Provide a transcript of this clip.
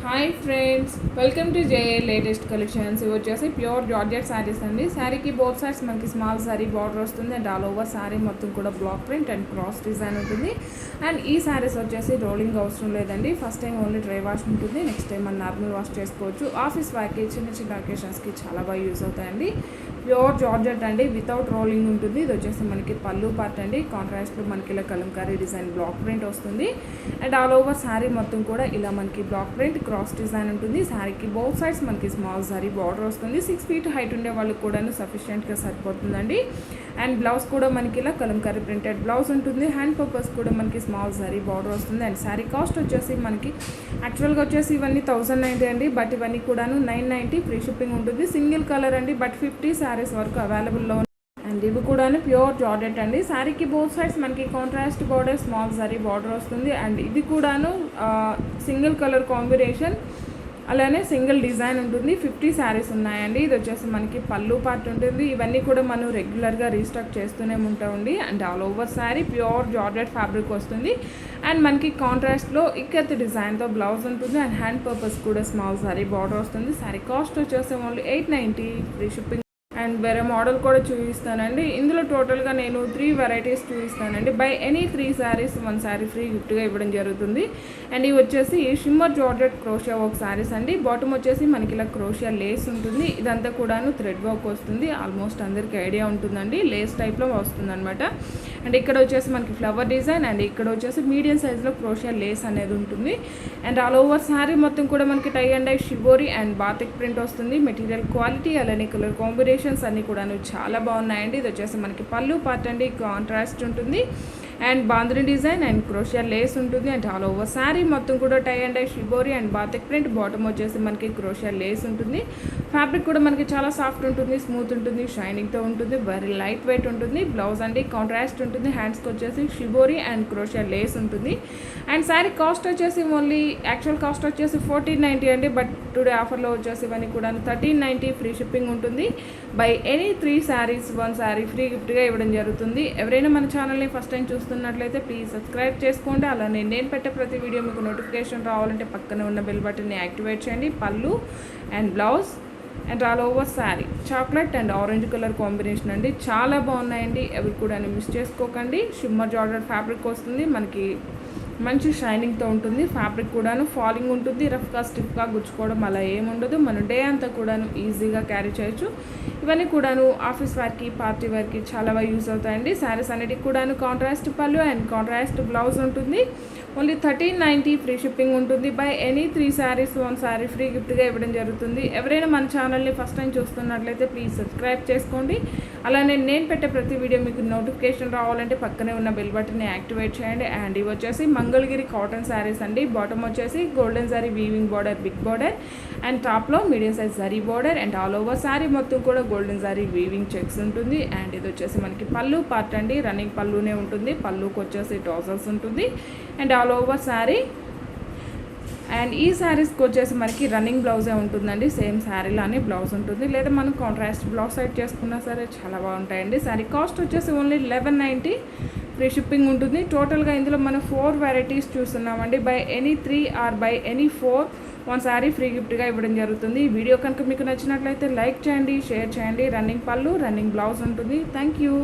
Hi friends, welcome to JA latest collections. ఇవి వచ్చేసి pure georgette saris అండి. శారీకి బోత్ సైడ్స్ మనకి స్మాల్ శారీ బార్డర్ వస్తుంది అండ్ ఆల్ ఓవర్ శారీ మొత్తం కూడా block print and cross design ఉంటుంది. అండ్ ఈ శారీస్ వచ్చేసి రోలింగ్ అవసరం లేదండి. First time only dry wash ఉంటుంది, నెక్స్ట్ టైం మనం నార్మల్ వాష్ చేసుకోవచ్చు. ఆఫీస్ వారికి చిన్న చిన్న అకేషన్స్కి చాలా బాగా యూజ్ అవుతాయండి. ప్యూర్ జార్జెట్ అండి, వితౌట్ రోలింగ్ ఉంటుంది. ఇది వచ్చేసి మనకి పళ్ళు పార్ట్ అండి. కాంట్రాస్ట్లో మనకి ఇలా కలంకారీ డిజైన్ బ్లాక్ ప్రింట్ వస్తుంది అండ్ ఆల్ ఓవర్ శారీ మొత్తం కూడా ఇలా మనకి బ్లాక్ ప్రింట్ క్రాస్ డిజైన్ ఉంటుంది. శారీకి బోత్ సైడ్స్ మనకి స్మాల్ శారీ బార్డర్ వస్తుంది. 6 feet హైట్ ఉండే వాళ్ళకి కూడా సఫిషియెంట్గా సరిపోతుందండి. అండ్ బ్లౌజ్ కూడా మనకి ఇలా కలంకారీ ప్రింటెడ్ బ్లౌజ్ ఉంటుంది. హ్యాండ్ పర్పస్ కూడా మనకి స్మాల్ శారీ బార్డర్ వస్తుంది. అండ్ శారీ కాస్ట్ వచ్చేసి మనకి యాక్చువల్గా వచ్చేసి ఇవన్నీ 1090 అండి, బట్ ఇవన్నీ కూడాను 990 ఫ్రీ షిప్పింగ్ ఉంటుంది. సింగిల్ కలర్ అండి, బట్ 50 శారీస్ వరకు అవైలబుల్లో అండ్ ఇవి కూడా ప్యూర్ జార్జెట్ అండి. శారీకి బోత్ సైడ్స్ మనకి contrast border small sari border వస్తుంది. అండ్ ఇది కూడాను సింగిల్ కలర్ కాంబినేషన్, అలానే సింగిల్ డిజైన్ ఉంటుంది. 50 శారీస్ ఉన్నాయండి. ఇది వచ్చేసి మనకి పళ్ళు పార్ట్ ఉంటుంది. ఇవన్నీ కూడా మనం రెగ్యులర్గా రీస్టాక్ చేస్తూనే ఉంటామండి. And all over sari pure georgette fabric వస్తుంది. అండ్ మనకి కాంట్రాస్ట్లో ఇక్కత్ డిజైన్తో బ్లౌజ్ ఉంటుంది. అండ్ హ్యాండ్ పర్పస్ కూడా స్మాల్ శారీ బార్డర్ వస్తుంది. శారీ కాస్ట్ వచ్చేసి ఓన్లీ 890 ఫ్రీ షిప్పింగ్. అండ్ వేరే మోడల్ కూడా చూపిస్తానండి. ఇందులో టోటల్గా నేను 3 వెరైటీస్ చూపిస్తానండి. By any 3 saris 1 sari free గిఫ్ట్గా ఇవ్వడం జరుగుతుంది. అండ్ ఇవి వచ్చేసి షిమ్మర్ జార్జెట్ క్రోషియా వర్క్ శారీస్ అండి. బాటమ్ వచ్చేసి మనకి ఇలా క్రోషియా లేస్ ఉంటుంది. ఇదంతా కూడాను థ్రెడ్ వర్క్ వస్తుంది. ఆల్మోస్ట్ అందరికీ ఐడియా ఉంటుందండి, లేస్ టైప్లో వస్తుంది అనమాట. అండ్ ఇక్కడ వచ్చేసి మనకి ఫ్లవర్ డిజైన్, అండ్ ఇక్కడ వచ్చేసి మీడియం సైజ్లో క్రోషియా లేస్ అనేది ఉంటుంది. అండ్ ఆల్ ఓవర్ శారీ మొత్తం కూడా మనకి tie and dye shibori and batik print వస్తుంది. మెటీరియల్ క్వాలిటీ అలానే కలర్ కాంబినేషన్స్ అన్నీ కూడా చాలా బాగున్నాయండి. ఇది వచ్చేసి మనకి పళ్ళు పార్ట్ అండి, కాంట్రాస్ట్ ఉంటుంది. అండ్ బాంద్రీ డిజైన్ అండ్ క్రోషియా లేస్ ఉంటుంది. అండ్ ఆల్ ఓవర్ శారీ మొత్తం కూడా tie and dye shibori and batik print. Bottom వచ్చేసి మనకి క్రోషియా లేస్ ఉంటుంది. ఫ్యాబ్రిక్ కూడా మనకి చాలా సాఫ్ట్ ఉంటుంది, స్మూత్ ఉంటుంది, షైనింగ్తో ఉంటుంది, వెరీ లైట్ వెయిట్ ఉంటుంది. బ్లౌజ్ అండి కాంట్రాస్ట్ ఉంటుంది. హ్యాండ్స్కి వచ్చేసి షిబోరి అండ్ క్రోషియా లేస్ ఉంటుంది. అండ్ శారీ కాస్ట్ వచ్చేసి ఓన్లీ యాక్చువల్ కాస్ట్ వచ్చేసి 1490 అండి, బట్ టుడే ఆఫర్లో వచ్చేసి ఇవన్నీ కూడా 1390 ఫ్రీ షిప్పింగ్ ఉంటుంది. By any 3 saris 1 sari free గిఫ్ట్గా ఇవ్వడం జరుగుతుంది. ఎవరైనా మన ఛానల్ని ఫస్ట్ టైం చూస్తున్నట్లయితే ప్లీజ్ సబ్స్క్రైబ్ చేసుకోండి. అలానే నేను పెట్టే ప్రతి వీడియో మీకు నోటిఫికేషన్ రావాలంటే పక్కన ఉన్న బెల్ బటన్ని యాక్టివేట్ చేయండి. పళ్ళు and blouse and all over sari chocolate and orange colour combination అండి. చాలా బాగున్నాయండి, అవి కూడా మిస్ చేసుకోకండి. షిమ్మర్ జార్జెట్ ఫ్యాబ్రిక్ వస్తుంది. మనకి మంచి షైనింగ్తో ఉంటుంది. ఫ్యాబ్రిక్ కూడాను ఫాలింగ్ ఉంటుంది. రఫ్గా స్టిఫ్గా గుచ్చుకోవడం అలా ఏముండదు. మనం డే అంతా కూడాను ఈజీగా క్యారీ చేయొచ్చు. ఇవన్నీ కూడాను ఆఫీస్ వేర్కి, పార్టీ వేర్కి చాలా బాగా యూజ్ అవుతాయండి. శారీస్ అన్నిటికి కూడాను కాంట్రాస్ట్ పళ్ళు అండ్ కాంట్రాస్ట్ బ్లౌజ్ ఉంటుంది. ఓన్లీ 1390 ఫ్రీ షిప్పింగ్ ఉంటుంది. By any 3 saris 1 sari free గిఫ్ట్గా ఇవ్వడం జరుగుతుంది. ఎవరైనా మన ఛానల్ని ఫస్ట్ టైం చూస్తున్నట్లయితే ప్లీజ్ సబ్స్క్రైబ్ చేసుకోండి. అలానే నేను పెట్టే ప్రతి వీడియో మీకు నోటిఫికేషన్ రావాలంటే పక్కనే ఉన్న బెల్ బటన్ని యాక్టివేట్ చేయండి. అండ్ ఇవి వచ్చేసి మంగళగిరి కాటన్ శారీస్ అండి. బాటమ్ వచ్చేసి golden sari weaving border, big border and టాప్లో medium size zari border. And all over sari మొత్తం కూడా గోల్డెన్ శారీ వీవింగ్ చెక్స్ ఉంటుంది. అండ్ ఇది వచ్చేసి మనకి పళ్ళు పార్ట్ అండి. రన్నింగ్ పళ్ళునే ఉంటుంది. పళ్ళుకి వచ్చేసి టాజల్స్ ఉంటుంది. And all over sari. And ఈ శారీస్కి వచ్చేసి మనకి రన్నింగ్ బ్లౌజే ఉంటుందండి. సేమ్ శారీలానే బ్లౌజ్ ఉంటుంది, లేదా మనం కాంట్రాస్ట్ బ్లౌజ్ సైడ్ చేసుకున్నా సరే చాలా బాగుంటాయండి. శారీ కాస్ట్ వచ్చేసి ఓన్లీ 1190 ఫ్రీ షిప్పింగ్ ఉంటుంది. టోటల్గా ఇందులో మనం 4 వెరైటీస్ చూస్తున్నామండి. Buy any 3 or buy any 4 1 sari free గిఫ్ట్గా ఇవ్వడం జరుగుతుంది. ఈ వీడియో కనుక మీకు నచ్చినట్లయితే లైక్ చేయండి, షేర్ చేయండి. రన్నింగ్ పళ్ళు, రన్నింగ్ బ్లౌజ్ ఉంటుంది. Thank you.